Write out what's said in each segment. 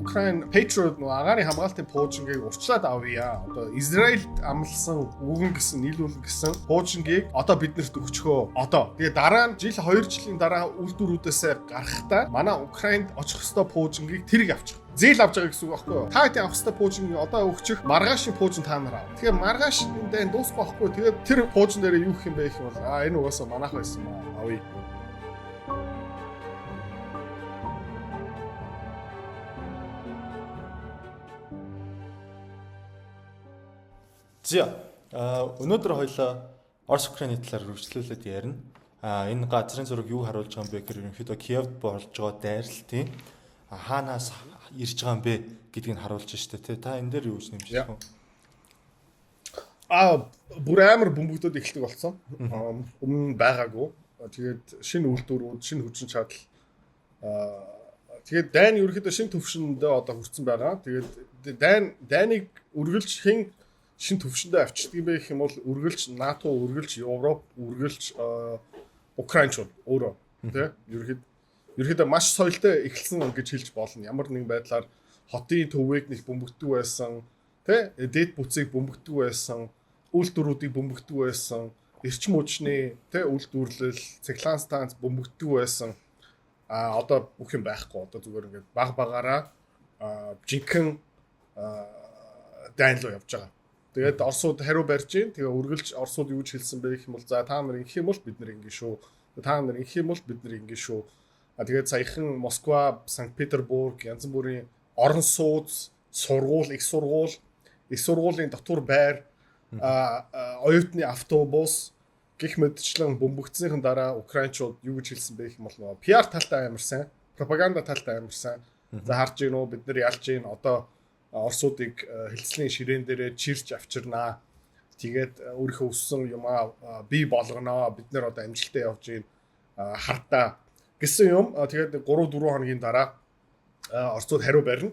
Украин Patriot агаарын хамгаалтын пуужингийг урьдчилаад авъя. Одоо Израильд амлсан үгэн гэсэн нийлүүлэн гэсэн пуужингийг одоо биднэрт өгчхөө. Одоо тэгээ дараа нь жил 2 жилийн дараа үйлдвэрүүдээс гарахдаа манай Украинд очих ёстой пуужингийг тэрийг авчих. Зээл авч байгаа гэсэн үг байхгүй юу? Та хэдийн авах ёстой пуужинг одоо өгчих маргаашийн пуужин та нар ав. Тэгэхээр маргаашийн дайн дуусахгүй байхгүй. Тэгээд тэр пуужин дээр юу гэх юм бэ гэх юм бол энэ угаасаа манайх байсан маа. Авъя. За өнөөдөр хоёлаа Орос Украины талаар үргэлжлүүлээд ярина. Энэ газрын зураг юу харуулж байгаа юм бэ гэхээр ерөнхийдөө Киевд болж байгаа дайралтын хаанаас ирж байгаа юм бэ гэдгийг харуулж штэ тий. Та энэ дээр юу гэж нэмжих вэ? Бүр амар бөмбөгдөд эхэлдэг болсон. Өмнө байгаагүй. Тэгээд шинэ үйлдвэрүүд, шинэ хүчин чадал тэгээд дайн ерөнхийдөө шинэ төвшөндөө одоо хүрсэн байгаа. Тэгээд дайныг үргэлж шинэ төвшөндөө авчдаг юм бэ гэх юм бол үргэлж НАТО, үргэлж Европ, үргэлж Украинчууд өөрөө тий ерөөхдөө маш соёлтой эхэлсэн гэж хэлж болно. Ямар нэгэн байдлаар хотын төвийг нэг бөмбөгдөг байсан, тий дээд бүцийг бөмбөгдөг байсан, үйлдвэрүүдийг бөмбөгдөг байсан, эрчим хүчний тий үйлдвэрлэл, цэглаан станц бөмбөгдөг байсан. Одоо бүх юм байхгүй. Одоо зүгээр ингээд баг багаараа жинхэнэ дайн руу явж байгаа. Тэгээд Оросууд хариу барьж гин. Тэгээ үргэлж Оросууд юу гэж хэлсэн бэ гэх юм бол за та нар ингэх юм бол бид нар ингэ шүү. Та нар ингэх юм бол бид нар ингэ шүү. Тэгээд саяхан Москва, Санкт-Петербург, янз бүрийн орон сууц, сургууль, их сургуулийн дотор байр, оюутны автобус гэх мэтчлэн бөмбөгдсөнийхэн дараа украинчууд юу гэж хэлсэн бэ гэх юм бол PR талтай амар сайн, пропаганда талтай амар сайн. За харж гин үү бид нар ялж гин одоо Оросуудыг хилцлийн ширээн дээрээ чирч авчирнаа. Тэгээд өөрийнхөө өссөн юмаа бий болгоноо. Бид нэр одоо амжилттай явж гин хартаа гэсэн юм. Тэгээд 3-4 хоногийн дараа Оросууд хариу барина.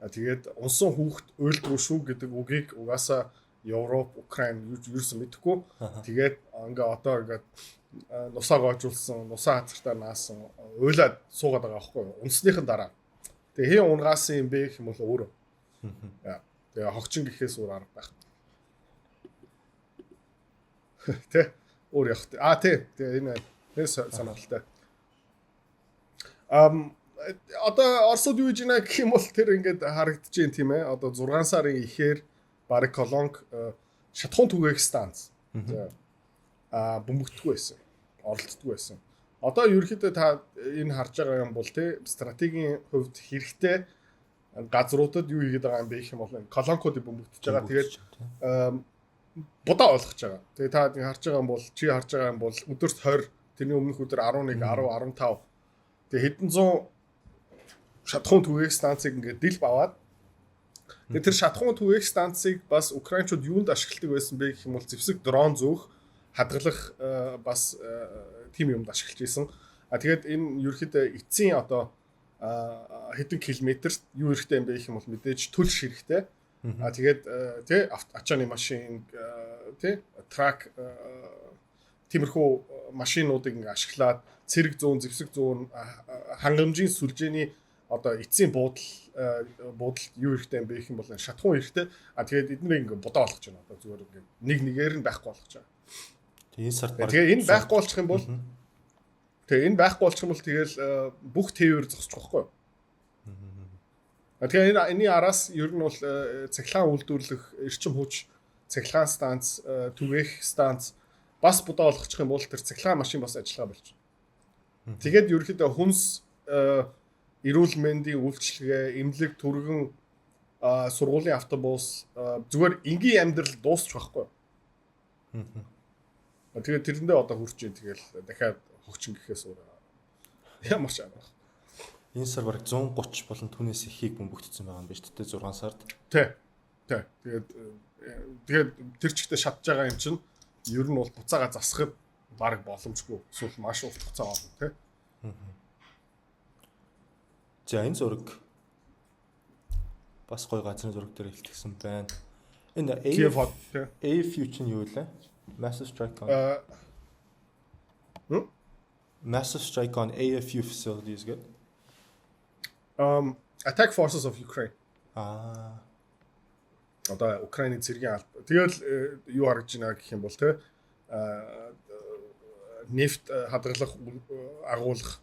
Тэгээд унсан хүүхд уйлдгүй шүү гэдэг үгийг угаасаа Европ, Украин юусэн мэдэхгүй. Тэгээд одоо нусаа гоожулсан, нусаа хацартаа наасан уйлаад суугаад байгаа байхгүй юу? Унсныхын дараа. Тэгээ хэн унгаасан юм бэ гэх юм бол өөрөө. Тэгээ хогчин гэхээс өөр арга байх. Тэ өөр явах. Тэ энэ санаалтай. Одоо Оросууд юу гэж гэх юм бол тэр ингээд харагдаж байна тийм ээ. Одоо 6 сарын ихээр бараг колонк шатхуун түгээх станц. Бөмбөгдөг байсан. Оролцдог байсан. Одоо ерөөхдөө та энэ харж байгаа юм бол тэ стратегийн хувьд хэрэгтэй газруудад юу хийгээд байгаа юм бэ гэх юм бол колонкуудыг бөмбөгдөж байгаа. Тэгээд будаа ойлгож байгаа. Тэгээд та харж байгаа юм бол харж байгаа юм бол өдөрт 20, тэрний өмнөх өдөр 11, 10, 15. Тэгээд хэдэн зуун шатхуун түгээх станцыг ингээд дил баваад тэгээд тэр шатхуун түгээх станцыг бас украинчууд юунд ашигладаг байсан бэ гэх юм бол зэвсэг дрон зөөх, хадгалах бас тим юмд ашиглаж исэн. Тэгээд энэ ерөөхдөө эцсийн одоо хэдэн километрт юу хэрэгтэй юм бэ гэх юм бол мэдээж төлш хэрэгтэй. Тэгээд тий ачааны машин тий трак тиймэрхүү машинуудыг ингээ ашиглаад цэрэг зүүн, зэвсэг зүүн хангамжийн сүлжээний одоо эцсийн буудалд юу хэрэгтэй юм бэ гэх юм бол шатхуун хэрэгтэй. Тэгээд эднийг ингээ будаа болгож байна. Одоо зүгээр ингээ нэг нэгээр нь байхгүй болгож байгаа. Тэгээ энэ сард тэгээ энэ байхгүй болчих юм бол тэгэл бүх тээвэр зогсчих واخгүй. Тэгээ энэний араас ер нь бол цахилгаан үйлдвэрлэх эрчим хүч, цахилгаан станц, түгээх станц бас будаа болгочих юм бол тэр цахилгаан машин бас ажиллагаа болчих. Тэгээд ерөөхдөө хүнс эрүүл мэндийн үйлчилгээ, эмнэлэг, түргэн сургуулийн автобус зүгээр энгийн амьдрал дуусчих واخгүй. Тэгээд тэрэндээ одоо хүрч ийн тэгэл дахиад хөгчин гэхээс өөр ямар ч арга. Энэ сар бараг 130 болон түүнээс ихийг бөмбөгдсөн байгаа юм байна шүү дээ 6 сард. Тий. Тэгээд тэр чигтээ шатж байгаа юм чинь ер нь бол буцаага засахад бараг боломжгүй. Эсвэл маш урт хугацаа болно тий. За энэ зураг бас гоё газрын зураг дээр илтгэсэн байна. Энэ AFU чинь юу вэ? Massive strike on AFU facilities good. Attack Forces of Ukraine. Одоо Украиний цэргийн алба. Тэгэл юу харагдж байна гэх юм бол те нефт хадгалах агуулах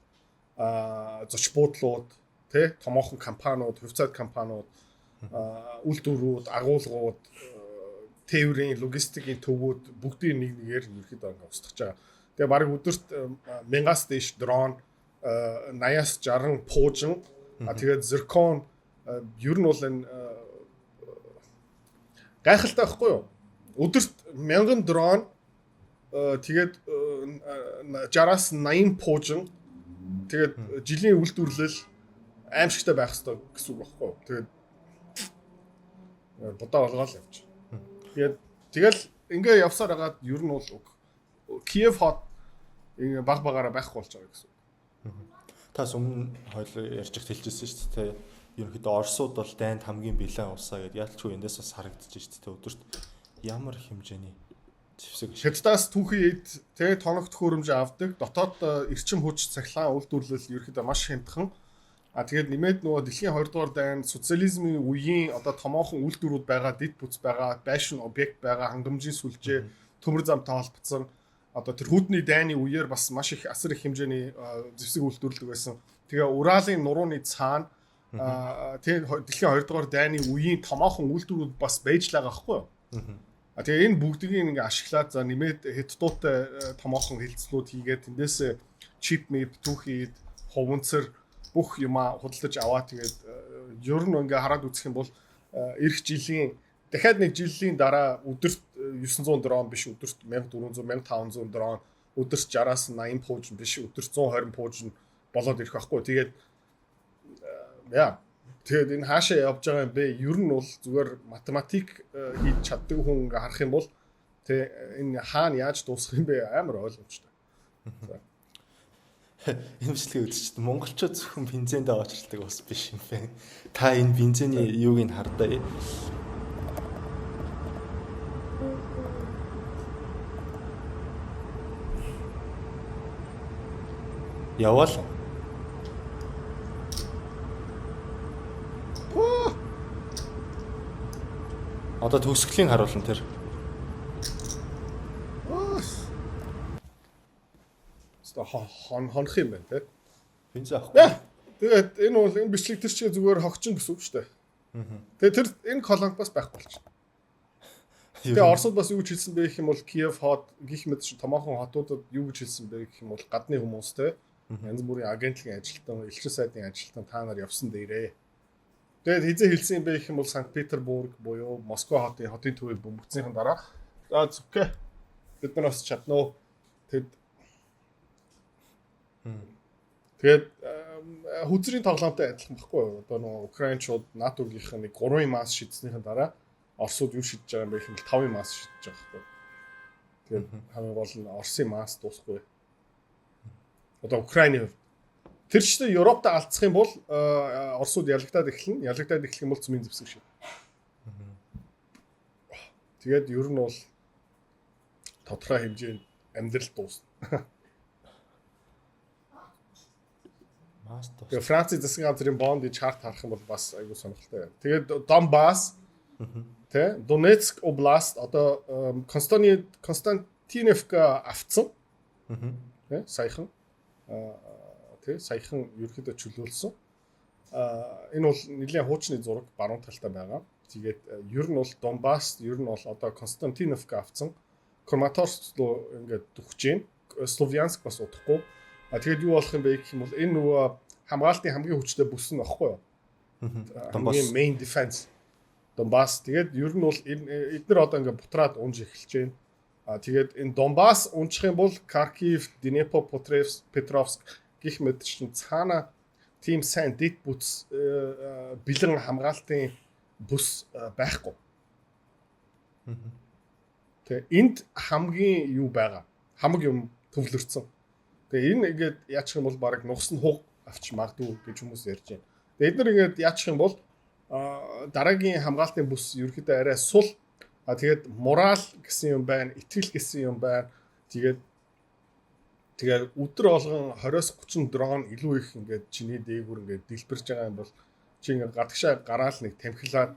зоч буудлууд те томоохон компаниуд, хувьцаат компаниуд, үйлдвэрүүд, агуулгууд, тээврийн логистикийн төвүүд бүгдийн нэг нэгээр ерөөхдөө ингээ устгаж байгаа. Тэгээ баг өдөрт 1000-аас дээш дрон 80-аас 60 пуужин тэгээд зиркон ер нь бол энэ гайхалтай байхгүй юу? Өдөрт 1000 дрон тэгээд 60-аас 80 пуужин тэгээд жилийн үйлдвэрлэл аимшигтай байх хэрэгтэй гэсэн үг байхгүй юу? Тэгээд бодоо олгоол явж. Тэгэл ингээ явсаар хагаад ер нь бол Киев хот ингээ баг багаараа байхгүй болж байгаа гэсэн үг. Тас өмнө хоёул ярьж хэлжсэн шүү дээ. Ерөнхийдөө Оросууд бол дайнд хамгийн бэлэн усаа гэдээ ялчгүй эндээс бас харагдаж шүү дээ. Өдөрт ямар хэмжээний зэвсэг Хятадаас түүхий эд тэгээ тоног төхөөрөмж авдаг. Дотоод эрчим хүч цахилгаан үйлдвэрлэл ерөнхийдөө маш хямдхан. Тэгээд нэмээд нөгөө дэлхийн 2 дугаар дайнд социализмын үеийн одоо томоохон үйлдвэрүүд байгаа, дэд бүтц байгаа, байшин объект байгаа, хангамжийн сүлжээ, төмөр замтай холбогдсон одоо тэр хүүдний дайны үеэр бас маш их асар их хэмжээний зэвсэг үйлдвэрлэдэг байсан. Тэгээ Уралын нурууны цаана тэгээ дэлхийн 2 дугаар дайны үеийн томоохон үйлдвэрүүд бас байж байгаа байхгүй юу? Тэгээ энэ бүгдийг ингээ ашиглаад за нэмээд хятадуудтай томоохон хилцлүүд хийгээд тэндээс чип мэп түүхийд хуванцар бүх юма худалдаж аваа тэгээд ер нь ингээ хараад үзэх юм бол эх жилийн дахиад нэг жилийн дараа өдөрт 900 дрон биш өдөрт 1400 1500 дрон өдөрт 60-аас 80 пуужин биш өдөрт 120 пуужин болоод ирэх байхгүй тэгээд тэгээд энэ хаашаа явж байгаа юм бэ ер нь бол зүгээр математик хийж чаддаг хүн ингээ харах юм бол тэг энэ хаана яаж дуусах юм бэ амар ойлгомжтой. Энэ бичлэгийг үзчихсэн. Монголчууд зөвхөн бензинд аваачирдаг ус биш юм бэ. Та энэ бензиний юуг нь хардаа. Яваал. Одоо төгсгөлийн харуулна тэр. Хонох юм байна те. Бензин авахгүй. Тэгээд энэ бол энэ бичлэг тэр чинь зүгээр хогчин гэсэн үг шүү дээ. Тэгээд тэр энэ колонк бас байхгүй болчихно. Тэгээд Оросд бас юу гэж хэлсэн бэ гэх юм бол Киев хот гих мэт чинь томоохон хотуудад юу гэж хэлсэн бэ гэх юм бол гадны хүмүүс те янз бүрийн агентлагийн ажилтан, элчин сайдын ажилтан та нар явсан дээрээ. Тэгээд хизээ хэлсэн юм бэ гэх юм бол Санкт Петербург буюу Москва хотын төвийг бөмбөгцсөхийн дараа за зүгтээ бид нар бас чаднаа. Тэгээд хүзрийн тоглоомтой адилхан баггүй юу? Одоо нөгөө Украинчууд НАТО-гийнх нэг 3-ын масс шийдснийхэн дараа Оросууд юу шийдэж байгаа юм бэ гэх юм бол 5-ын масс шийдэж байгаа байхгүй юу? Тэгээд хамгийн гол нь Оросын масс дуусахгүй. Одоо Украиний хувьд тэр ч гэсэн Европт алдсах юм бол Оросууд ялагдаад эхэлнэ. Ялагдаад эхлэх юм бол цөмийн зэвсэг шиг. Тэгээд ер нь бол тодорхой хэмжээнд амьдрал дуусна. Тэгээ Францын засгийн газрын бонд чарт харах юм бол бас айгүй сонирхолтой байна. Тэгээд Донбасс тэ Донецк област одоо Константиновка авцсан. Тэ саяхан ерөөхдөө чөлөөлсөн. Энэ бол нэлийн хуучны зураг баруун талтай байгаа. Тэгээд ер нь бол Донбасс ер нь бол одоо Константиновка авцсан. Краматорск руу ингээд дөхж гин. Словянск бас удахгүй. Тэгээд юу болох юм бэ гэх юм бол энэ нөгөө хамгаалтын хамгийн хүчтэй бүс нь багхгүй юу? Хамгийн main defense Донбасс. Тэгээд ер нь бол эдгээр одоо ингээд бутраад унж эхэлж байна. Тэгээд энэ Донбасс унчих юм бол Харкив, Днепропетровск гэх мэт чинь цаана тийм сайн дэд бүс бэлэн хамгаалтын бүс байхгүй. Тэгээд энд хамгийн юу байгаа? Хамаг юм төвлөрсөн. Тэгээ энэ ингээд яачих юм бол баг нугас нь хуг авч магадгүй гэж хүмүүс ярьж байна. Тэгээ эдгээр ингээд яачих юм бол дараагийн хамгаалтын бүс ерөөхдөө арай сул тэгээд морал гэсэн юм байна, итгэл гэсэн юм байна. Тэгээд өдөр болгон 20-30 дрон илүү их ингээд чиний дээгүүр ингээд дэлбэрж байгаа юм бол чи ингээд гадагшаа гараал нэг тамхилаад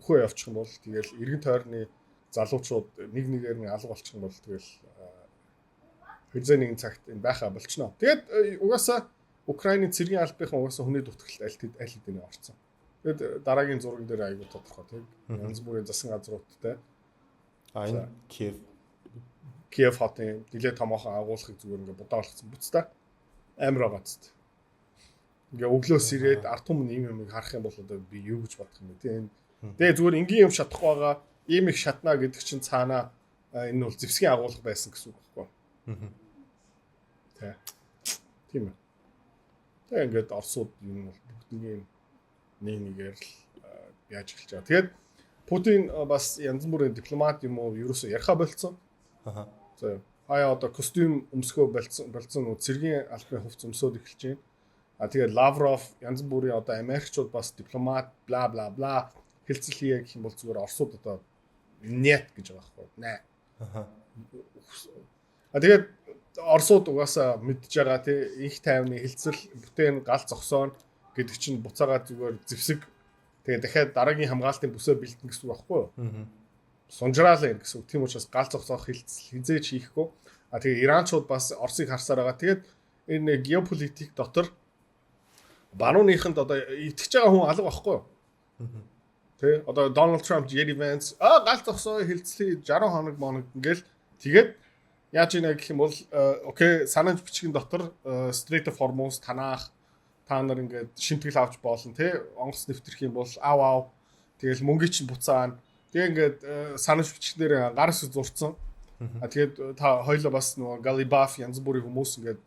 өхөө явчих юм бол тэгэл эргэн тойрны залуучууд нэг нэгээр нь алга болчих юм бол тэгэл хэзээ нэгэн цагт энэ байхаа болчихно. Тэгээд угаасаа Украиний цэргийн албахийн угаасаа хүний дутагт аль хэдийн орцсон. Тэгээд дараагийн зураг дээр аягүй тодорхой тийм янз бүрийн засан газруудтай энэ Киев хотын нэлээд томоохон агуулгыг зүгээр ингээд бодоолгосон буцтай амар байгаа зү. Ингээ өглөөс ирээд ард түмэн юм харах юм бол одоо би юу гэж бодох юм бэ тийм. Тэгээ зүгээр энгийн юм шатахгүй байгаа ийм их шатна гэдэг чинь цаана энэ бол зэвсгийн агуулга байсан гэсэн үг байхгүй. Тийм ээ. Тэгээ ингээд Оросууд юм бол бүгднийг нэгээр л яаж эхэлж байгаа. Тэгээд Путин бас янз бүрийн дипломат юм уу ерөөсөө яриха болцсон. За хаяа одоо костюм өмсгөө болцсон нөө цэргийн албаны хувцас өмсөд эхэлж байна. Тэгээд Лавров янз бүрийн одоо Америкчууд бас дипломат бла бла бла хэлцэл хийе гэх юм бол зүгээр Оросууд одоо нет гэж байгаа байхгүй. Нэ. Тэгээд Оросууд угаасаа мэдж байгаа тий их тайвны хэлцэл бүтээн гал зогсоон гэдэг чинь буцаагаад зүгээр зэвсэг тэгээд дахиад дараагийн хамгаалтын бүсээ бэлдэн гэсэн үг байхгүй юу? Сунжраалаа гэсэн үг. Тийм учраас гал зогсоох хэлцэл хизээж хийхгүй. Тэгээд Иранчууд бас Оросыг харсаар байгаа. Тэгээд энэ геополитик дотор барууныханд одоо итгэж байгаа хүн алга байхгүй юу? Тэ одоо Donald Trump, Jerry Vance гал зогсоо хэлцлий 60 хоног ингээл тэгээд яаж ийна гэх юм бол окей санаж бичгийн дотор Strait of Hormuz танаах та нар ингээд шимтгэл авч болно тий онгоц нэвтрэх юм бол ав тэгэл мөнгө чинь буцаана тэгээ ингээд санаж бичгээр гараас зурцсан тэгээд та хоёлоо бас нөгөө Галибаф янз бүрийн хүмүүс ингээд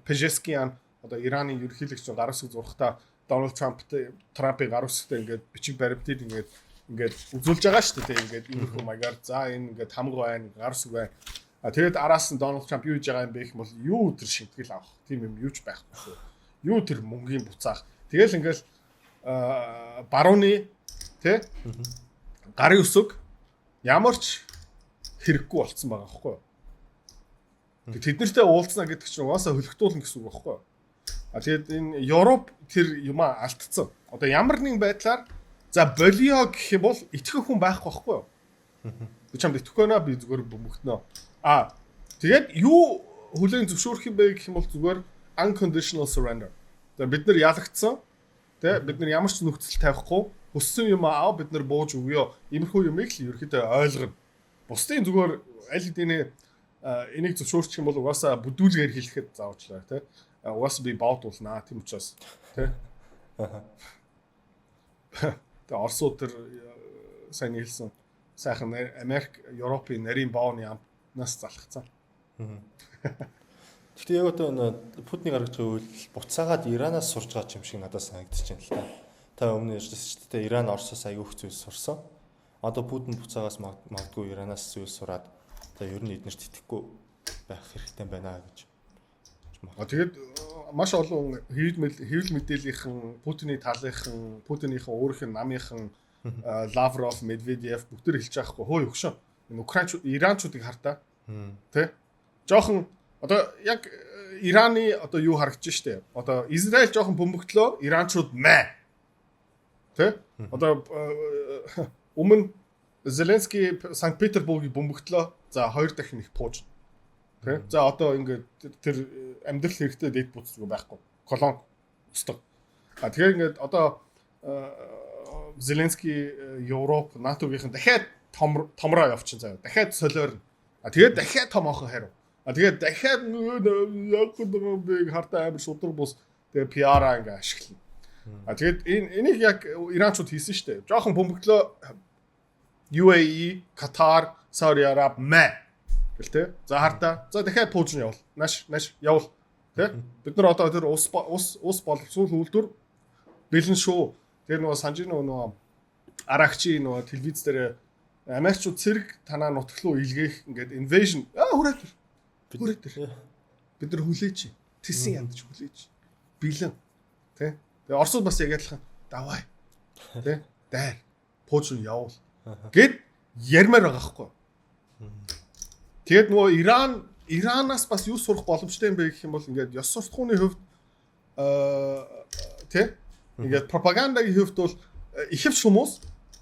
Пежескиан одоо Ираны ерөнхийлөгч гараас зурхтаа Donald Trump-ийн гаруустай ингээд бичиг баримтыг ингээд үзүүлж байгаа шүү дээ ингээд иймэрхүү маягаар за энэ ингээд хамг байна гарс үгүй. Тэгээд араас нь Donald Trump юу хийж байгаа юм бэ гэх юм бол юу өдр шимтгэл авах тийм юм юуч байхгүй шүү. Юу тэр мөнгөний буцаах. Тэгэл ингээд барууны тий гарын өсөг ямар ч хэрэггүй болцсон байгаа байхгүй юу. Тэд нартэй уулзнаа гэдэг чинь угаасаа хөлөгтүүлнэ гэсэн үг байхгүй юу. Тэгээд энэ Европ тэр юма алдцсан. Одоо ямар нэгэн байдлаар за болио гэх юм бол итгэх хүн байхгүй байхгүй юу? Би чамд итгэхгүй наа би зүгээр бөмбөгтнө. Тэгээд юу хүлээн зөвшөөрөх юм бэ гэх юм бол зүгээр unconditional surrender. Тэгээд бид нар ялагдсан. Тэ бид нар ямар ч нөхцөл тавихгүй хүссэн юм аа бид нар бууж өгөө. Иймэрхүү юмыг л ерөөхдөө ойлгоно. Бусдын зүгээр аль хэдийн энийг зөвшөөрчих юм бол угаасаа бүдүүлгээр хэлэхэд заавчлаа тэ. Угаасаа би баутуулнаа тийм учраас тэ. Тэгээ Оросууд тэр сайн хэлсэн сайхан Америк, Европын нарийн боовны амтнаас залхацсан. Гэхдээ яг одоо энэ Путиний гаргаж байгаа үйл буцаагаад Иранаас сурж байгаа юм шиг надад санагдаж байна л та. Та өмнө ярьжсэн шүү дээ Иран Оросоос аягүй их зүйлс сурсан. Одоо Путин буцаагаас магадгүй Иранаас зүйлс сураад одоо ер нь эднэрт итгэхгүй байх хэрэгтэй байна гэж. Тэгээд маш олон хэвлэл мэдээллийнхэн Путиний талынхан, Путинийхэн өөрийнх нь намынхан Лавров, Медведев бүгд хэлж байгаа хгүй хөө өгшөө. Энэ Украинч Иранчуудыг хартаа. Тэ? Жохон одоо яг Ираны одоо юу харагдаж штэ. Одоо Израиль жохон бөмбөгдлөө, Иранчууд мэ. Тэ? Одоо өмнө Зеленский Санкт-Петербургийг бөмбөгдлөө. За 2 дахин их пууж. Тэ? За одоо ингээд тэр амьдрал хэрэгтэй дэд буцдаг байхгүй. Колон устдаг. Тэгэхээр ингээд одоо Зеленский Европ, НАТОгийн дахиад томроо явчихсан заяа. Дахиад солиорно. Тэгээд дахиад томоохон хариу. Тэгээд дахиад яг гоо хартаа амар шудраг бус тэгээ PR-аа ингээ ашиглана. Тэгээд энийг яг Иранчууд хийсэн шүү дээ. Жохон бөмбөглөө UAE, Катар, Сауди Араб мэ гэл тэ. За хартаа. За дахиад пууж нь явал. Наш явал. Тэ. Бид нар одоо тэр ус боловсруул үйлдвэр бэлэн шүү. Тэр нөгөө санжийн нөгөө арагчи нөгөө телевиз дээр Америкчууд цэрэг танаа нутглуу илгээх ингээд invasion хүрээд бид нар хүлээч. Тэсэн ядч хүлээч. Бэлэн. Тэ. Тэгээ Оросууд бас яг адилхан давай. Тэ. Дайр. Пууж нь явал. Гэт ярмаар байгаа хгүй. Тэгээд нөгөө Иранаас бас юу сурах боломжтой юм бэ гэх юм бол ингээд ёс суртахууны хувьд тэ Ингээд пропагандагийн хувьд бол ихэвч хүмүүс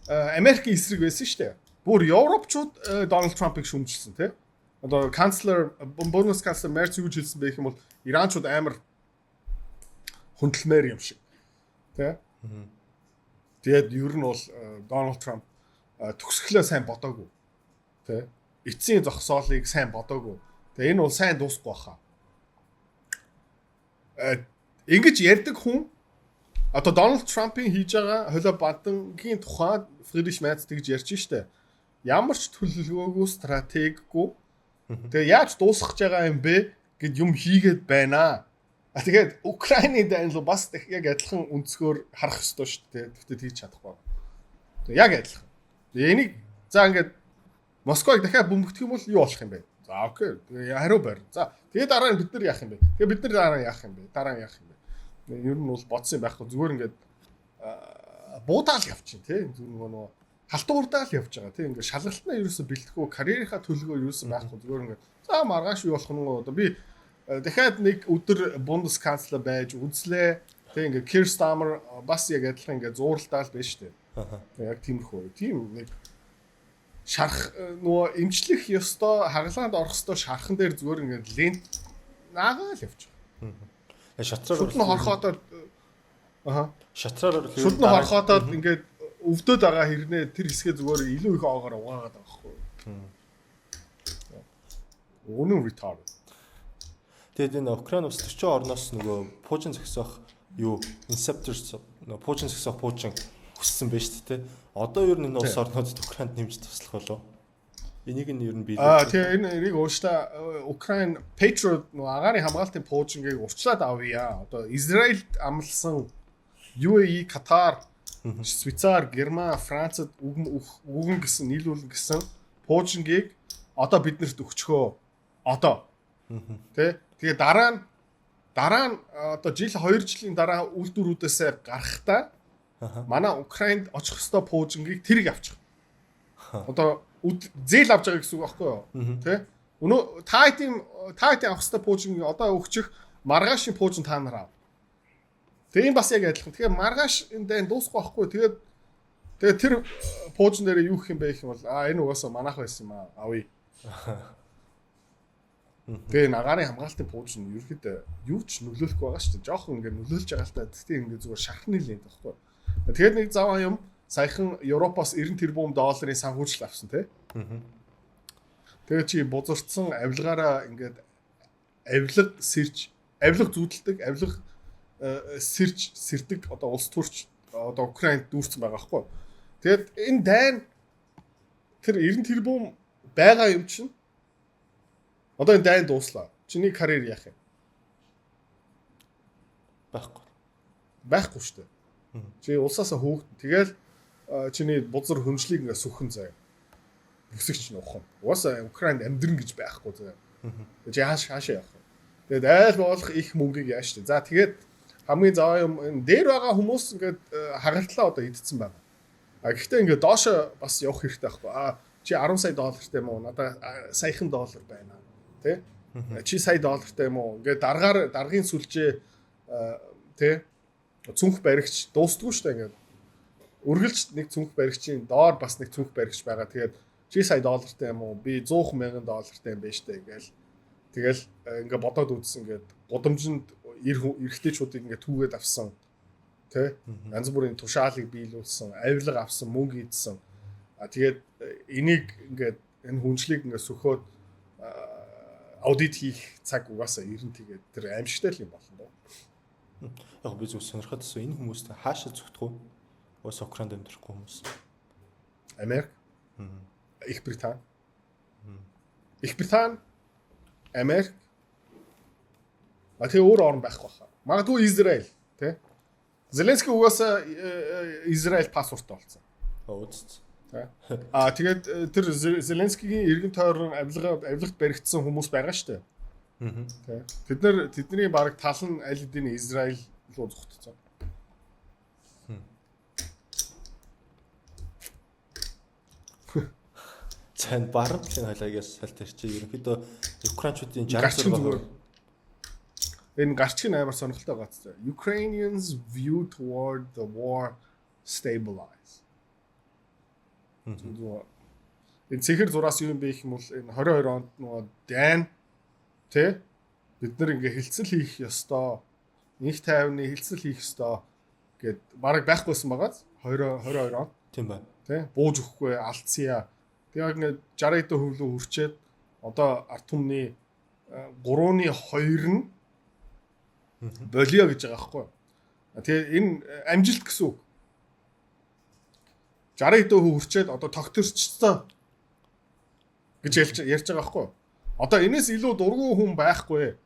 Америкийн эсрэг байсан шүү дээ. Бүр Европчууд Дональд Трампыг шүмжилсэн тий. Одоо канцлер бонус канцлер Мерц юу хэлсэн бэ гэх юм бол Иранчууд амар хүндлэмээр юм шиг. Тий. Тэгээд ер нь бол Дональд Трамп төгсгөлөө сайн бодоогүй. Тэ. Эцсийн зогсоолыг сайн бодоогүй. Тэгээ энэ бол сайн дуусахгүй баха. Ингэж ярьдаг хүн одоо Дональд Трампын хийж байгаа холио бадангийн тухайд Фридрих Мерц тэгж ярьж штэ. Ямар ч төлөвлөгөөгүй стратеггүй. Тэгээ яаж дуусгах байгаа юм бэ гэд юм хийгээд байна. Тэгээд Украины дайнал бас яг адилхан өнцгөр харах ёстой шүү дээ. Тэгтээ тэгж чадахгүй. Яг адилхан. Энийг за ингээд Москвыг дахиад бөмбөгдөх юм бол юу болох юм бэ? За окей. Хариу барь. За тэгээд дараа нь бид нар яах юм бэ? Тэгээд бид нар дараа нь яах юм бэ? Дараа нь яах юм бэ? Ер нь бол бодсон юм байхгүй. Зүгээр ингээд буудаал явчих тий. Зүгээр нөгөө халтуурдаал явж байгаа тий. Ингээд шалгалтнаа ерөөсө бэлтгэхгүй, карьерийнхаа төлөвлөгөө ерөөсө байхгүй. Зүгээр ингээд за маргааш юу болох нь одоо би дахиад нэг өдөр бундесканцлер байж үзлээ. Тэг ингээ Keir Starmer бас яг адилхан ингээ зууралдаал байж штэ. Яг тиймэрхүү. Тийм нэг шарах нөгөө эмчлэх ёстой, хагалгаанд орох ёстой шархан дээр зүгээр ингээ лент наагаал явчих. Шатраар шүтэн хорхоодод шатраар шүтэн хорхоодод ингээ өвдөд байгаа хэрнээ тэр хэсгээ зүгээр илүү их оогоор угаагаад байгаа байхгүй. Өнөө retard. Тэгээд энэ Украин ус 40 орноос нөгөө Пужин зогсоох юу Inceptors нөгөө Пужин зогсоох Пужин хүссэн байж тээ. Одоо ер нь энэ улс орнуудад Украинд нэмж туслах болов. Энийг нь ер нь бий. Тэгээ энэ эрийг уушта Украин Patriot нөгөө агаарын хамгаалтын Пужингийг урчлаад авъя. Одоо Израильд амлсан UAE, Катар, Швейцар, Герман, Францад үгэн гэсэн нийлүүлэн гэсэн Пужингийг одоо биднэрт өгчхөө. Одоо. Тэ? Тэгээ дараа нь одоо жил 2 жилийн дараа үйлдвэрүүдээс гарахтаа манай Украинд очих ёстой Пужингийг тэрийг авчих. Одоо зээл авч байгаа гэсэн үг байхгүй юу? Тэ? Өнөө та хэд авах ёстой Пужингийг одоо өгчих маргаашийн Пужин та нар ав. Тэгээ энэ бас яг адилхан. Тэгэхээр маргааш энэ дайн дуусахгүй байхгүй. Тэгээд тэр Пужин дээр юу гэх юм бэ гэх юм бол энэ угаасаа манайх байсан юм аа. Авъя. Тэгээ агаарын хамгаалтын Пужин ерөөхдөө юу ч нөлөөлөхгүй байгаа шүү дээ. Жохон ингэ нөлөөлж байгаа л та. Тэгтээ ингэ зүгээр шархны лент байхгүй. Тэгээд нэг заваа юм саяхан Европоос 90 тэрбум долларын санхүүжилт авсан тий. Тэгээд чи бузарцсан авилгаараа ингээд авилга зүүдэлдэг, авилга сэрдэг одоо улс төрч одоо Украинд дүүрсэн байгаа байхгүй. Тэгээд энэ дайн тэр 90 тэрбум байгаа юм чинь одоо энэ дайн дууслаа. Чиний карьер яах юм? Байхгүй шүү дээ. Чи улсаасаа хөөгдөн. Тэгэл чиний бузар хүнжлийг ингээ сүхэн заяа. Бүсэгч нь ухам. Угаасаа Украинд амьдрын гэж байхгүй заяа. Чи хаашаа явах вэ? Тэгээд айл болох их мөнгөийг яаш штэ. За тэгээд хамгийн заваа юм энэ дээр байгаа хүмүүс ингээд хагалтлаа одоо идсэн байна. Гэхдээ ингээд доошо бас явах хэрэгтэй байхгүй. Чи 10 сая доллартай юм уу? Надаа саяхан доллар байна. Тэ? Чи сая доллартай юм уу? Ингээд даргын сүлжээ тэ цүнх баригч дуустгүй шүү дээ ингээд. Үргэлж нэг цүнх баригчийн доор бас нэг цүнх баригч байгаа. Тэгээд чи сая доллартай юм уу? Би 100,000 доллартай юм байна штэ гээл. Тэгэл ингээд бодоод үзсэн ингээд гудамжинд эрэгтэйчүүдийг ингээд түүгээд авсан. Тэ? Янз бүрийн тушаалыг биелүүлсэн, авилга авсан, мөнгө ийдсэн. Тэгээд энийг ингээд энэ хүнчлийг ингээд сөхөөд аудит хийх цаг угаасаа ирэн тэгээд тэр аимшигтай л юм болно доо. Яг би зөв сонирхоод байсан. Энэ хүмүүст хаашаа зүгтэх вэ? Уус Украинд амьдрахгүй хүмүүс. Америк. Их Британи. Их Британи, Америк. Тэгээ өөр орн байхгүй хаа. Магадгүй Израиль, тий? Зеленский угаасаа Израиль паспорттой болсон. Өөц. Тэгээд тэр Зеленскигийн эргэн тойрон авилгад баригдсан хүмүүс байгаа шүү дээ. Тий. Тэдний баг тал нь аль хэдийн Израиль руу зүгтцсэн. Цан барамтлын хойлоогоос сальтарч ерөнхийдөө Украинчуудын 60% Энэ гарчиг нь амар сонирхолтой байгаа. Ukrainians view toward the war stabilize. Энэ цэхэр зураас юу юм бэ гэх юм бол энэ 22 онд нөгөө Дайн тэ бид нар ингээ хилцэл хийх ёстой. Нэг тайвны хилцэл хийх ёстой гэд бараг байхгүйсэн байгаа. 22 онд. Тийм байна. Тэ бууж өгөхгүй алдсая. Тэгээ ингээ 60 дэх хөвлөө хүрчээд одоо ард түмний 3/2 нь болио гэж байгаа байхгүй. Тэгээ энэ амжилт гэсэн үг. 60 дэх хүрчээд одоо тогтворчсон гэж ярьж байгаа байхгүй. Одоо энэс илүү дургүй хүн байхгүй.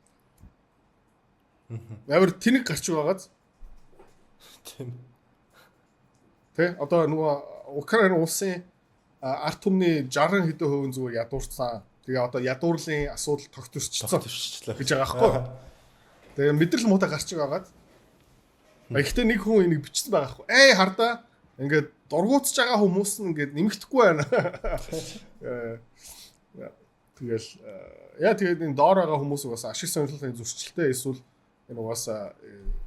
Ямар тэнэг гарч байгааз. Тийм. Тэ одоо нөгөө Украин улсын ард түмний 60 хэдэн хувийн зүгээр ядуурсан. Тэгээ одоо ядуурлын асуудал тогтворчлоо гэж байгаа байхгүй. Тэгээ мэдрэл муутай гарч байгаад. Гэхдээ нэг хүн энийг бичсэн байгаа байхгүй. Хардаа ингээд дургуутж байгаа хүмүүс нь ингээд нэмэгдэхгүй байна. Тэгэл тэгээд энэ доор байгаа хүмүүс угаасаа ашиг сонирхлын зөрчилтэй эсвэл энэ угаасаа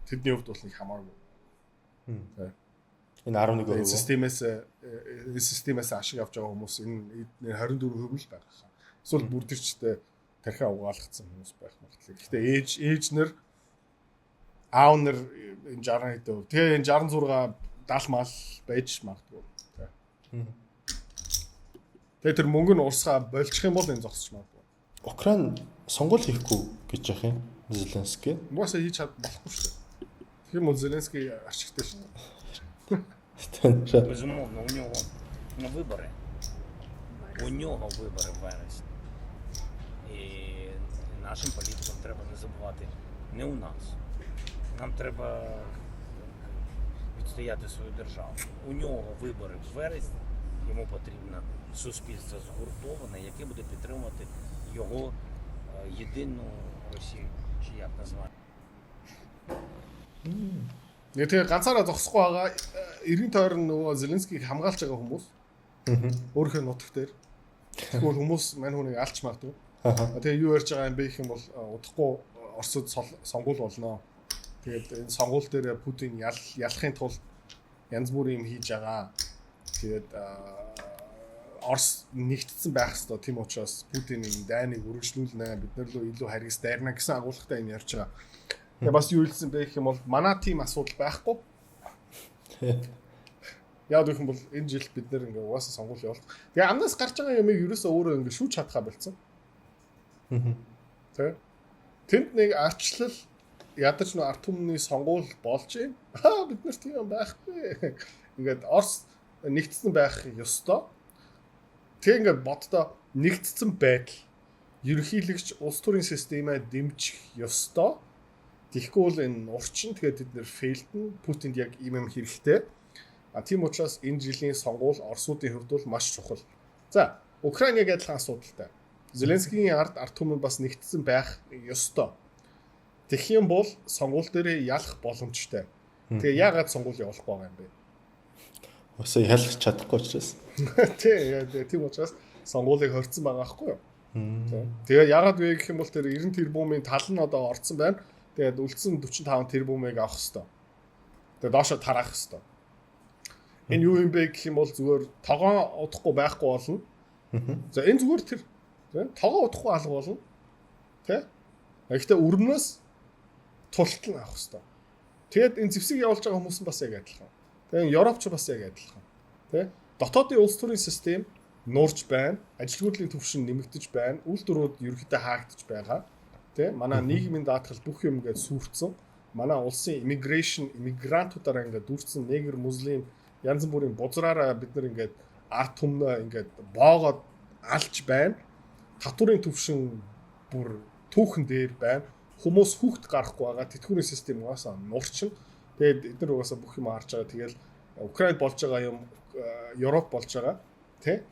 тэдний хувьд бол нэг хамаагүй. Энэ 11% системээс ашиг авч байгаа хүмүүс энэ 24% л байгаа. Эсвэл бүрдэрчтэй тархиа угаалгацсан хүмүүс байх магадлал. Гэхдээ ээж нэр аав нар энэ 60 хэдэн. Тэгээ энэ 66 70 мал байж магадгүй. Тэгээ тэр мөнгө нь урсгаа болчих юм бол энэ зогсож магадгүй. Украин сонгуул хийхгүй гэж яах юм? Зеленский. Угаасаа хийж чад болохгүй шүү дээ. Тийм үү Зеленский арчигтай шүү. Безумовно, у нього вибори. У нього вибори в вересні. І нашим політикам треба не забувати не у нас. Нам треба відстояти свою державу. У нього вибори в вересні. Йому потрібно суспільство згуртоване, яке буде підтримувати його єдину Росію, чи як назвати. Тэгээ ганцаараа зогсохгүй байгаа 90 тойрон нөгөө Зеленскийг хамгаалж байгаа хүмүүс. Өөрийнхөө нутаг дээр. Тэгвэл хүмүүс мань хүнийг алж магадгүй. Тэгээ юу ярьж байгаа юм бэ гэх юм бол удахгүй Оросд сонгуул болно. Тэгээд энэ сонгуул дээр Путин ялахын тулд янз бүрийн юм хийж байгаа. Тэгээд Орос нэгтсэн байх хэвээр тийм учраас Путинийн дайныг үргэлжлүүлнэ. Бид нар илүү харгас дайрна гэсэн агуулгатай энэ ярьж байгаа. Тэгээ бас юу хэлсэн бэ гэх юм бол манай тим асуудал байхгүй. Яг гэх юм бол энэ жил бид нэр ингээ угаасаа сонгуул явуулах. Тэгээ амнаас гарч байгаа юмыг ерөөсөө өөрөө ингээ шүүж чадхаа болцсон. Тэ. Тэнд нэг арчлал ядаж нөө ард түмний сонгуул болж юм. Бид нар тийм юм байхгүй. Ингээд Орос нэгдсэн байх ёстой. Тэгээ ингээ боддоо нэгдсэн байдал ерөнхийлөгч улс төрийн системээ дэмжих ёстой. Тэгэхгүй бол энэ урчин тэгээд бид нэр фейлдэн Путинд яг ийм юм хэрэгтэй. Тийм учраас энэ жилийн сонгуул Оросуудын хувьд бол маш чухал. За, Украин яг адилхан асуудалтай. Зеленскийн ард түмэн бас нэгдсэн байх ёстой. Тэгэх юм бол сонгуул дээр ялах боломжтой. Тэгээ яагаад сонгуул явуулахгүй байгаа юм бэ? Өсөө ялах чадахгүй учраас. Тийм учраас сонгуулийг хорцсон байгаа байхгүй юу? Тэгээ яагаад вэ гэх юм бол тэр 90 тэрбумын тал нь одоо орцсон байна. Тэгээд үлдсэн 45 тэрбумыг авах хэрэгтэй. Тэгээд доошо тараах хэрэгтэй. Энэ юу юм бэ гэх юм бол зүгээр тогоон удахгүй байхгүй болно. За энэ зүгээр тэр тогоон удахгүй алга болно. Тэ? Гэхдээ өрмнөөс тултал авах хэрэгтэй. Тэгээд энэ зэвсэг явуулж байгаа хүмүүс нь бас яг адилхан. Тэгээд Европч бас яг адилхан. Тэ? Дотоодын улс төрийн систем нуурж байна. Ажилгүйдлийн түвшин нэмэгдэж байна. Үйлдвэрүүд ерөнхийдөө хаагдж байгаа. Тэ манай нийгмийн даатгал бүх юм ингээд сүрцэн манай улсын иммигрантуудаараа ингээд дүүрсэн негр муслим янз бүрийн бузраараа бид нар ингээд ард түмнээ ингээд боогоод алж байна. Татврын түвшин бүр түүхэн дээр байна. Хүмүүс хүүхд гарахгүй байгаа. Тэтгэврийн систем угаасаа нурчин. Тэгээд эдгээр угаасаа бүх юм харж байгаа. Тэгэл Украин болж байгаа юм Европ болж байгаа. Тэ?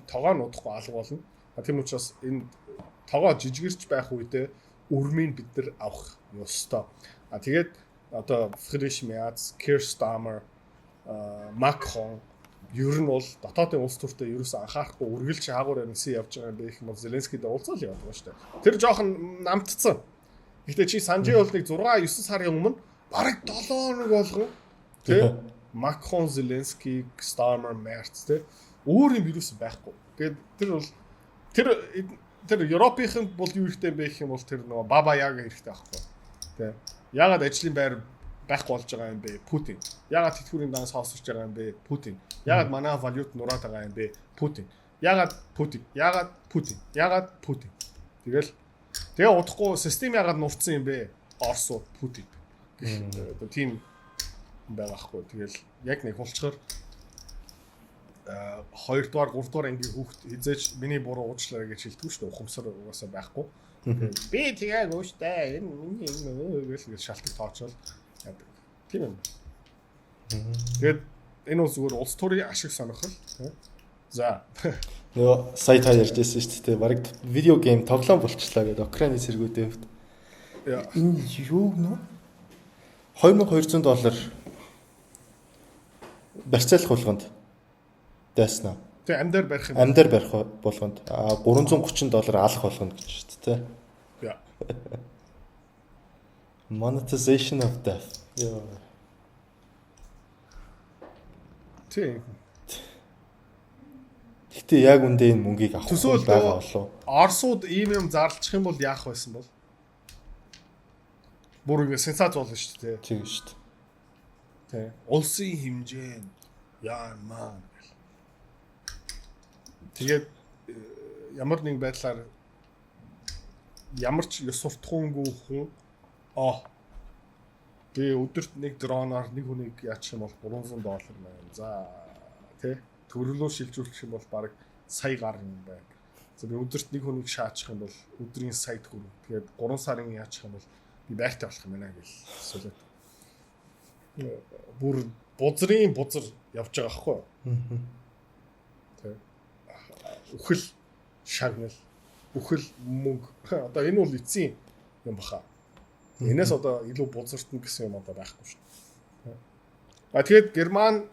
Тогоо нуудахгүй алга болно. Тийм учраас энэ тогоо жижигэрч байх үедээ өрмийг бид нар авах ёстой. Тэгээд одоо Friedrich Merz, Keir Starmer, Macron ер нь бол дотоодын улс төртөө ерөөсөө анхаарахгүй үргэлж хаагуур амьсан явж байгаа юм бэ гэх юм бол Зеленскийд уулзаал яваад байгаа шүү дээ. Тэр жоохон намтцсан. Гэхдээ чи Санжи бол нэг 6 9 сарын өмнө бараг 7 хоног болгон тий Макрон, Зеленский, Стармер, Мерц тий өөр юм вирус байхгүй. Тэгээд тэр бол тэр Европынх нь бол юу ихтэй бэ гэх юм бол тэр нөгөө Баба Яга хэрэгтэй байхгүй. Тий. Ягаад ажлын байр байхгүй болж байгаа юм бэ? Путин. Ягаад тэтгэврийн данс хоосорч байгаа юм бэ? Путин. Ягаад манай валют нураад байгаа юм бэ? Путин. Ягаад Путин? Ягаад Путин? Ягаад Путин? Тэгээ удахгүй систем ягаад нурцсан юм бэ? Орос Путин. Тийм байгаа хгүй. Тэгэл яг нэг хулчгаар 2 дугаар 3 дугаар ангийн хүүхд хизээж миний буруу уучлаарай гэж хэлдэг шүү дээ. Ухамсар угаасаа байхгүй. Би тэгаагүй шүү дээ. Энэ миний гэж шалтгаан тоочвол яадаг. Тийм юм. Тэгээд энэ бол зүгээр улс төрийн ашиг сонирхол тийм. За. Нөгөө сая та ярьжсэн шүү дээ. Бараг видео гейм тоглоом болчихлоо гэдэг Украины цэргүүдээ хөвт. Энэ юу нөө? $2200 барьцаалах болгонд дайснаа. Тэг амдаар барих юм. Амдаар барих болгонд $330 алах болгоно гэж шүү дээ. Яа. Monetization of death. Яа. Тийм. Гэтэ яг үндэ энэ мөнгийг авах байгаа болов. Оросууд ийм юм зарлчих юм бол яах байсан бол? Бүр ингэ сенсац болно шүү дээ. Тийм шүү дээ. Тийм. Улсын хэмжээ яа маа гэл. Тэгээд ямар нэг байдлаар ямар ч ёс суртахуунгүй хүн би өдөрт нэг дроноор нэг хүнийг яачих юм бол $300 байна. За тий төрөлөө шилжүүлэх юм бол баг сая гар юм байна. За би өдөрт нэг хүнийг шаачих юм бол өдрийн сая төгрөг. Тэгээд 3 сарын яачих юм бол би байртай болох юм байна гэл сүлээд. Бүр бузрын бузар явж байгаа хгүй. Тий. Үхэл шагнал, үхэл мөнгө. Одоо энэ бол эцсийн юм баха. Энээс одоо илүү бузартна гэсэн юм одоо байхгүй шүү дээ. Тэгээд Герман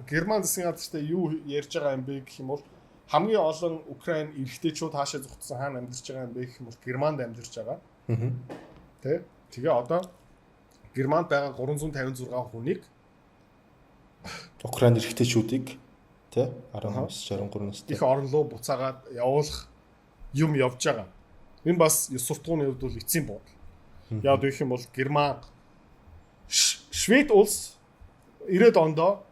засгийн газартай юу ярьж байгаа юм бэ гэх юм бол хамгийн олон Украин эрэгтэйчүүд хаашаа зүгтсэн хаана амьдарч байгаа юм бэ гэх юм бол Германд амьдарч байгаа. Тэ? Тэгээ одоо Германд байгаа 356 хүнийг Украин эрэгтэйчүүдийг тэ 19-63 настай их орон руу буцаагаад явуулах юм явж байгаа. Энэ бас ёс суртахууны хувьд бол эцсийн бодол. Яад гэх юм бол Герман Швед улс 90-ад ондоо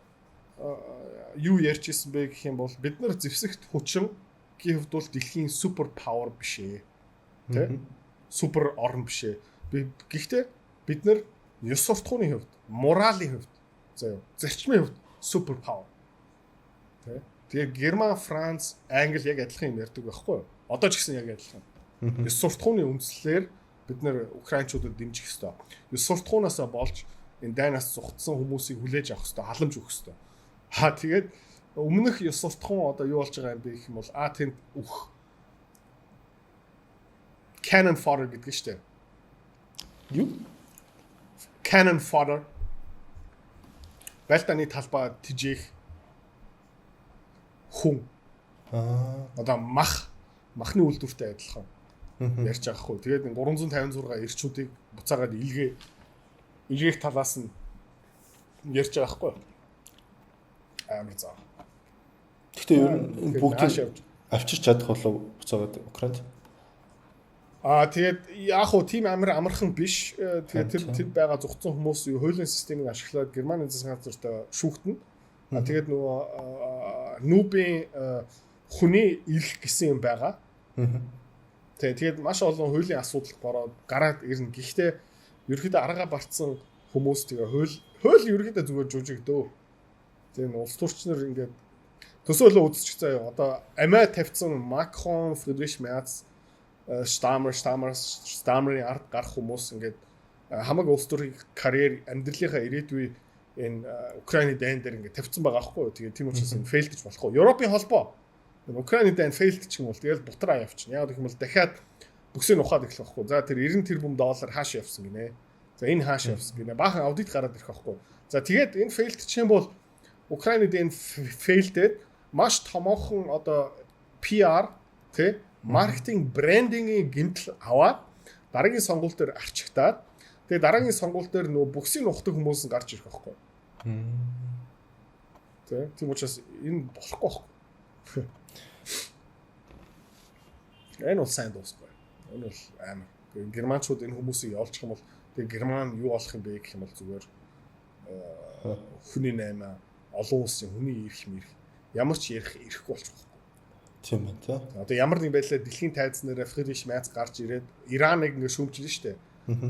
юу ярьж ирсэн бэ гэх юм бол бид нар зэвсэгт хүчин гэх хувьд бол дэлхийн супер павер биш ээ. Тэ? Супер орн биш ээ. Гэхдээ бид нар ёс суртахууны хувьд, моралын хувьд, заяа, зарчмын хувьд супер павер. Тэ? Тэгээ Герман, Франц, Англи яг адилхан юм ярьдаг байхгүй юу? Одоо ч гэсэн яг адилхан. Ёс суртахууны үндслээр бид нэр украинчуудад дэмжих ёстой. Ёс суртахуунаасаа болж энэ дайнаас зугтсан хүмүүсийг хүлээж авах ёстой, халамж өгөх ёстой. Тэгээд өмнөх ёс суртахуун одоо юу болж байгаа юм бэ гэх юм бол тэнд cannon fodder гэдэг нь шүү дээ. Юу? Cannon fodder. Балтаны талбай тижээх хүн. Одоо махны үйлдвэртэй адилхан ярьж байгаа хгүй. Тэгээд 356 эрчүүдийг буцаагаад илгээх талаас нь ярьж байгаа хгүй. Амар заа. Гэхдээ ер нь бүгд авчирч чадах болов буцаагаад Украинд. Тэгээд яг хуу тийм амархан биш. Тэгээд тэр байгаа зүгтсэн хүмүүс хуулийн системийг ашиглаад Германы засгийн газарт шүүхтэн. Тэгээд нөгөө нүүбийн хүний ирэх гэсэн юм байгаа. Тэгээд маш олон хуулийн асуудал бороод гараад ирнэ. Гэхдээ ерөөхдөө аргаа бартсан хүмүүс тэгээ хууль ерөөхдөө зүгээр жужигдөө. Тэгээд улс төрчнөр ингээд төсөөлөө үзчих заяа. Одоо амиа тавьсан Макрон, Фридрих Мерц, Стармерийн ард гарах хүмүүс ингээд хамаг улс төрийн карьер амьдралынхаа ирээдүй энэ Украины дайн дээр ингээд тавьсан байгаа аахгүй. Тэгээд тийм учраас энэ фейл гэж болохгүй. Европын холбоо Украины дайн фейлд ч юм бол тэгэл бутраа явчихна. Яг гэх юм бол дахиад бүксийг ухаад эхлэх байхгүй. За тэр $90 тэрбум хааш явсан гинэ. За энэ хааш явсан гинэ. Баахан аудит гараад ирэх байхгүй. За тэгээд энэ фейлд ч юм бол Украины дайн фейлдэд маш томоохон одоо PR тэ маркетинг брендингийн гэмтэл аваад дараагийн сонгуул дээр арчигтаад Тэгээ дараагийн сонгуул дээр нөгөө бүксийг нухдаг хүмүүс нь гарч ирэх байхгүй. Тийм учраас энэ болохгүй байхгүй. Энэ бол сайн дуусахгүй. Энэ бол амар. Германчууд энэ хүмүүсийг явуулчих юм бол тэгээ Герман юу болох юм бэ гэх юм бол зүгээр хүний 8 олон улсын хүний ирэх ямар ч ирэхгүй болчих واخгүй. Тийм байна тий. Одоо ямар нэг байдлаар дэлхийн тайзнаар Фридрих Мерц гарч ирээд Ираныг ингээ шүүмжилнэ штэ.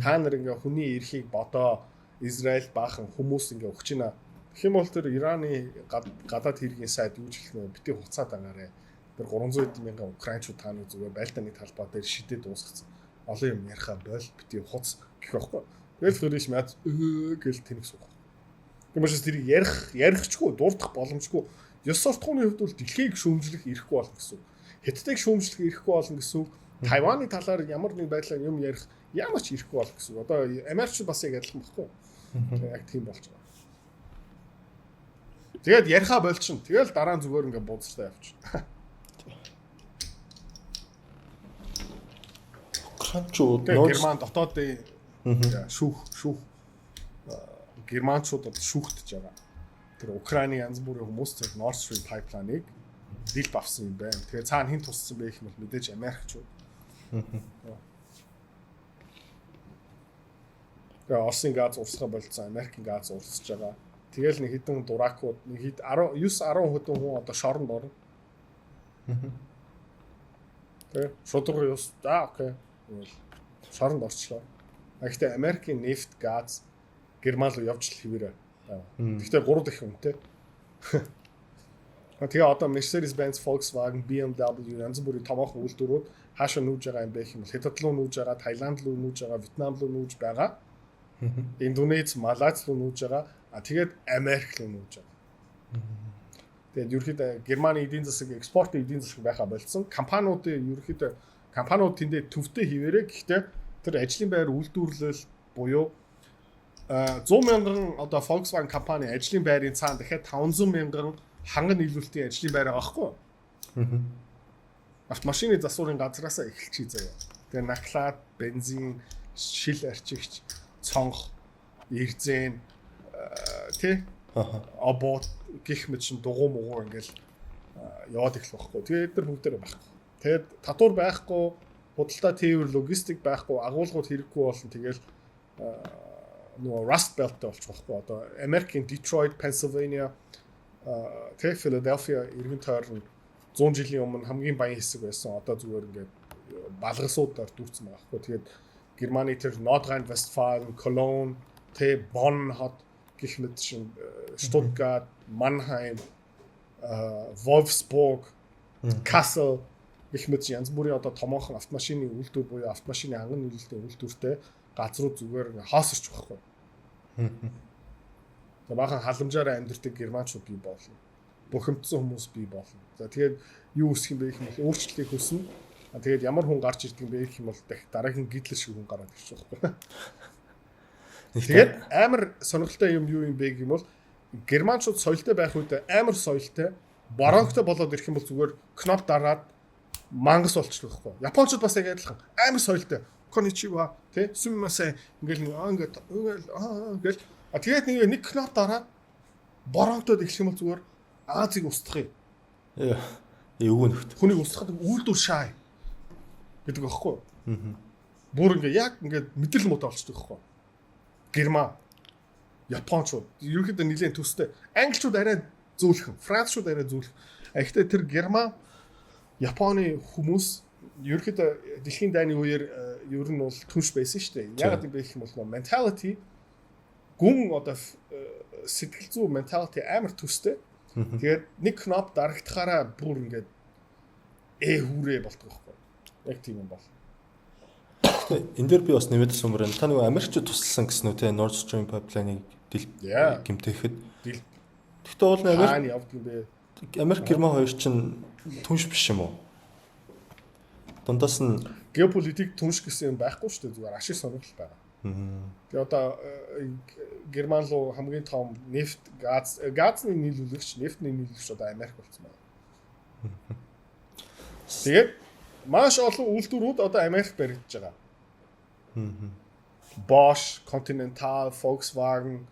Та нар ингээ хүний эрхийг бодоо Израиль баахан хүмүүс ингээ өгч байна. Тэгэх юм бол тэр Ираны гадаад хэргийн сайд юу ч хэлэх нэ бити хуцаад байгаарэ. Тэр 300 мянган украинчууд та нар зүгээр байлдааны талбай дээр шидэд дуусгацсан. Олон юм ярихаа бойл бити хуц гэх байхгүй. Тэгэл Фридрих Мерц гэл тэнэг суух. Тиймээс тэр ярихчгүй дурдах боломжгүй. Ёс суртахууны хувьд бол дэлхийг шүүмжлэх ирэхгүй болно гэсэн. Хятадыг шүүмжлэх ирэхгүй болно гэсэн. Тайваны талаар ямар нэг байдлаар юм ярих ямар ч ирэхгүй болно гэсэн. Одоо Америкч бас яг адилхан баггүй. Яг тийм болж байгаа. Тэгээд ярихаа болчихно. Тэгэл дараа нь зүгээр ингээ буудстай явчихна. Украинчууд Герман дотоодын шүүх Германчуудад шүүхтэж байгаа. Тэр Украины янз бүрийн хүмүүс тэр Nord Stream pipeline-ыг дилп авсан юм байна. Тэгээ цаана хэн туссан бэ гэх юм бол мэдээж Америкчууд. Тэгээ Оросын газ урсгал болцсон, Америкийн газ урсж байгаа. Тэгэл нэг хэдэн дуракууд нэг хэд 9 10 хэдэн хүн одоо шоронд орно. Тэгээ шудраг юус окей. Шоронд орчлоо. Гэхдээ Америкийн нефт, газ Герман руу явж л хэвээрээ. Гэхдээ 3 дахин үнэтэй. Тэгээ одоо Mercedes-Benz, Volkswagen, BMW янз бүрийн томоохон үйлдвэрүүд хаашаа нүүж байгаа юм бэ гэх юм бол Хятад руу нүүж байгаа, Таиланд руу нүүж байгаа, Вьетнам руу нүүж байгаа. Индонез, Малайз руу нүүж байгаа. Тэгээд Америк руу нүүж байгаа. Тэгээд ерөөхдөө Германы эдийн засаг, экспортын эдийн засаг байхаа болцсон. Компаниудын ерөөхдөө компаниуд тэндээ төвтэй хിവэрэ гэхдээ тэр ажлын байр үйлдвэрлэл буюу 100 мянган одоо Volkswagen компани ажлын байрын цаана дахиад 500 мянган ханган нийлүүлэлтийн ажлын байр байгаа хгүй. Автомашины засварын газраас эхэлчихье заяа. Тэгээ наклаад, бензин, шил арчигч, цонх, эрзэн тий абот гих мэт шин дугуй муугуу ингээл яваад эхлэх байхгүй. Тэгээ эдгээр бүгдээрээ байхгүй. Тэгээд татвар байхгүй, худалдаа тээвэр, логистик байхгүй, агуулгууд хэрэггүй болно. Тэгэл нөгөө Rust Belt-тэй болчих واخгүй. Одоо Америкийн Detroit, Pennsylvania, Philadelphia иргэн тойрон 100 жилийн өмнө хамгийн баян хэсэг байсан. Одоо зүгээр ингээд балгасуудаар дүүрсэн байгаа واخгүй. Тэгээд Германы тэр Nordrhein-Westfalen, Cologne, Bonn хот гэх мэт шин Stuttgart, Mannheim, Wolfsburg, Kassel гэх мэт янз бүрийн одоо томоохон автомашины үйлдвэр буюу автомашины ханган нийлүүлэлтийн үйлдвэртэй газрууд зүгээр хаосорч байхгүй. За бахан халамжаараа амьдэрдэг германчууд бий болно. Бухимдсан хүмүүс бий болно. За тэгээд юу үсэх юм бэ гэх юм бол өөрчлөлтийг хүснэ. Тэгээд ямар хүн гарч ирдэг юм бэ гэх юм бол дараагийн гитлер шиг хүн гараад ирчих واخгүй. Тэгээд амар сонирхолтой юм юу юм бэ гэх юм бол германчууд соёлтой байх үед амар соёлтой, боронхтой болоод ирэх юм бол зүгээр кноп дараад мангас болчихлоо واخгүй. Япончууд бас яг адилхан амар соёлтой. Коничива тий сүммасаа ингээл ингээл тэгээд нэг кноп дараад боронхтод эхлэх юм бол зүгээр Азийг устгах юм. Эвгүй нөхт. Хүнийг устгахад үйлдвэр шаа гэдэг байхгүй. Бүр ингээ яг ингээ мэдрэл муутай болчихдог байхгүй. Герман, Япончууд ерөнхийдөө нэлээд төстэй. Англичууд арай зөөлхөн, Францчууд арай зөөлхөн. Гэхдээ тэр Герман, Японы хүмүүс ерөнхийдөө дэлхийн дайны үеэр ер нь бол түнш байсан шүү дээ. Яг юм бэ гэх юм бол mentality гүн одоо сэтгэл зүй mentality амар төстэй. Тэгээд нэг кноп дарагдахаараа бүр ингээд хүрээ болдог байхгүй. Яг тийм юм бол. Энд дээр би бас нэмээд сумрын та нөгөө Америкчууд тусалсан гэсэн үү те Nord Stream pipeline-ыг гэмтэхэд. Гэхдээ уул Америк явдаг юм бэ? Америк Герман хоёр чинь түнш биш юм уу? Дундаас нь геополитик түнш гэсэн юм байхгүй шүү дээ. Зүгээр ашиг сонирхол байгаа. Тэгээ одоо Герман руу хамгийн том нефт, газны нийлүүлэгч, нефтний нийлүүлэгч одоо Америк болсон байна. Тэгээд маш олон үйлдвэрүүд одоо Америк баригдаж байгаа. Bosch, Continental, Volkswagen,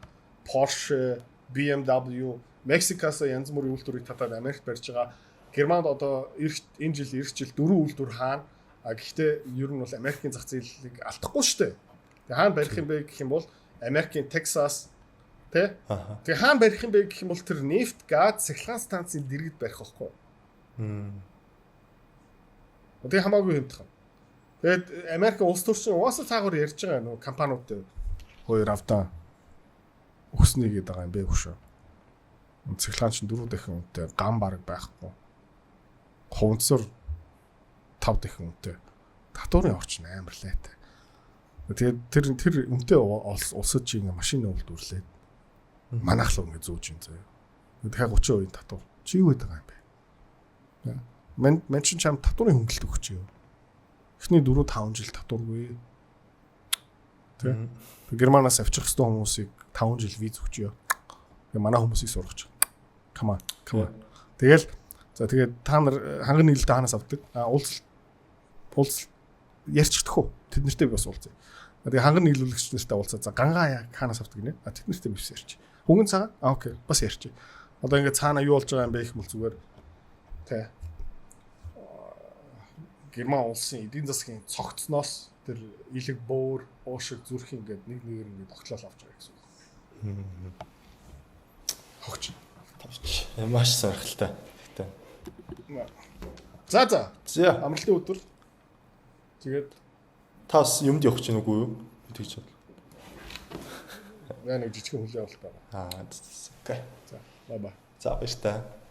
Porsche, BMW, Мексикаас янз бүрийн үйлдвэрийг татаад Америкт барьж байгаа. Германд одоо энэ жил эх жил 4 үйлдвэр хаана. Гэхдээ ер нь бол Америкийн зах зээлийг алдахгүй шүү дээ. Тэгээ хаана барих юм бэ гэх юм бол Америкийн Texas тэ. Тэгээ хаана барих юм бэ гэх юм бол тэр нефт, газ, цахилгаан станцын дэргэд барих байхгүй. Тэгээ хамаагүй хэмтэх. Тэгээд Америк улс төрчин угаасаа цаагаар ярьж байгаа нөө компаниуд хоёр авдаа өгснө гэдэг байгаа юм бэ хөшөө. Цэглаан чинь 4 дахин үнэтэй гам бараг байхгүй. Хувцсар 5 дахин үнэтэй. Татварын орчин амар лээтэй. Тэгээд тэр үнэтэй улсад чи ингээ машин үйлдвэрлээд манайх л ингээ зүүж юм заяа. Тэгэхээр 30% татвар. Чи юу гэдэг юм бэ? Мен чинь чам татварын хөнгөлт өгч юу? Эхний 4-5 жил татваргүй. Тэ. Германаас авчих хэвээр хүмүүсийг 5 жил виз өгч юу? Тэгээ манай хүмүүсийг сургаж. Come on. Тэгэл та нар ханган нийлэлд хаанаас авдаг? Уулз ярьчихдах уу? Тэд нартэй би бас уулзъя. Тэгээ ханган нийлүүлэгч нартай уулзаа. За гангаа хаанаас авдаг гинэ? Тэд нартэй би бас ярьчих. Хөнгөн цагаан? Окей. Бас ярьчих. Одоо ингээд цаана юу болж байгаа юм бэ гэх юм бол зүгээр тэ. Герман улсын эдийн засгийн цогцсноос тэр илэг бөөр, уушиг зүрх ингээд нэг нэгээр ингээд тогтлол авч байгаа гэсэн үг. Хогч. Тавч. Маш сонирхолтой. За. За. Амралтын өдөр. Тэгээд та бас юмд явах гэж нүггүй юу? Тэгж бод. Нэг жижигхэн хүлээ авалт байна. Окей. За, бай бай. За баяр та.